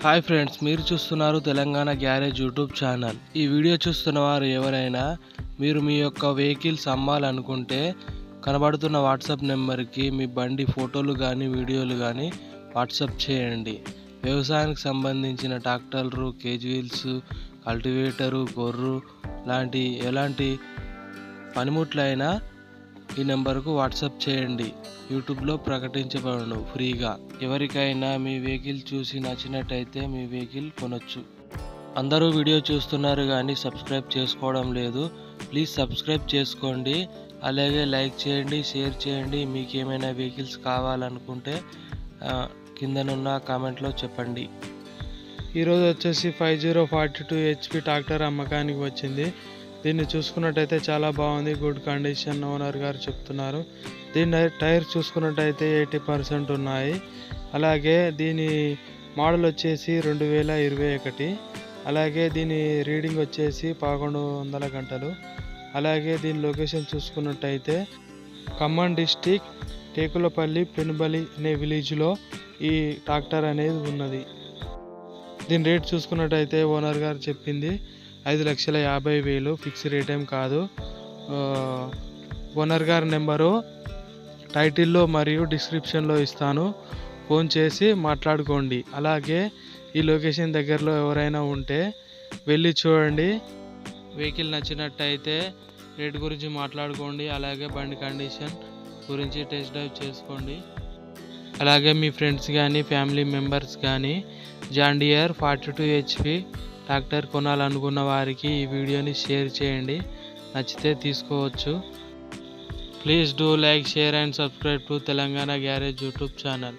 Hi friends, మీరు చూస్తున్నారు Telangana garage YouTube channel. ఈ వీడియో చూస్తున్న వారు ఎవరైనా మీరు మీ యొక్క వెహికల్స్ అమ్మాలనుకుంటే కనబడుతున్న వాట్సాప్ నెంబర్కి మీ బండి ఫోటోలు కానీ వీడియోలు కానీ వాట్సాప్ చేయండి. వ్యవసాయానికి సంబంధించిన ట్రాక్టర్లు, కేజ్ వీల్స్, కల్టివేటరు, గొర్రు లాంటి ఎలాంటి పనిముట్లైనా ఈ నెంబర్కు వాట్సాప్ చేయండి. యూట్యూబ్లో ప్రకటించబడను ఫ్రీగా. ఎవరికైనా మీ వెహికల్ చూసి నచ్చినట్టయితే మీ వెహికల్ కొనొచ్చు. అందరూ వీడియో చూస్తున్నారు కానీ సబ్స్క్రైబ్ చేసుకోవడం లేదు. ప్లీజ్ సబ్స్క్రైబ్ చేసుకోండి. అలాగే లైక్ చేయండి, షేర్ చేయండి. మీకు ఏమైనా వెహికల్స్ కావాలనుకుంటే కిందనున్న కామెంట్లో చెప్పండి. ఈరోజు వచ్చేసి 5042 HP ట్రాక్టర్ అమ్మకానికి వచ్చింది. దీన్ని చూసుకున్నట్టయితే చాలా బాగుంది, గుడ్ కండిషన్ ఓనర్ గారు చెప్తున్నారు. దీని టైర్ చూసుకున్నట్టయితే 80% ఉన్నాయి. అలాగే దీని మోడల్ వచ్చేసి 2021. అలాగే దీని రీడింగ్ వచ్చేసి 1100 గంటలు. అలాగే దీని లొకేషన్ చూసుకున్నట్టయితే ఖమ్మం డిస్టిక్ టేకులపల్లి పెనుబలి అనే విలేజ్లో ఈ ట్రాక్టర్ అనేది ఉన్నది. దీని రేట్ చూసుకున్నట్టయితే ఓనర్ గారు చెప్పింది 5,50,000 ఫిక్స్ రేట్ ఏం కాదు. ఓనర్ గారి నెంబరు టైటిల్లో మరియు డిస్క్రిప్షన్లో ఇస్తాను, ఫోన్ చేసి మాట్లాడుకోండి. అలాగే ఈ లొకేషన్ దగ్గరలో ఎవరైనా ఉంటే వెళ్ళి చూడండి. వెహికల్ నచ్చినట్టయితే రేట్ గురించి మాట్లాడుకోండి. అలాగే బండి కండిషన్ గురించి టెస్ట్ డ్రైవ్ చేసుకోండి. అలాగే మీ ఫ్రెండ్స్ కానీ ఫ్యామిలీ మెంబర్స్ కానీ జాన్ డియర్ 42 HP ట్రాక్టర్ కొనాలనుకున్న వారికి ఈ వీడియోని షేర్ చేయండి. నచ్చితే తీసుకోవచ్చు. Please do like, share and subscribe to Telangana garage YouTube channel.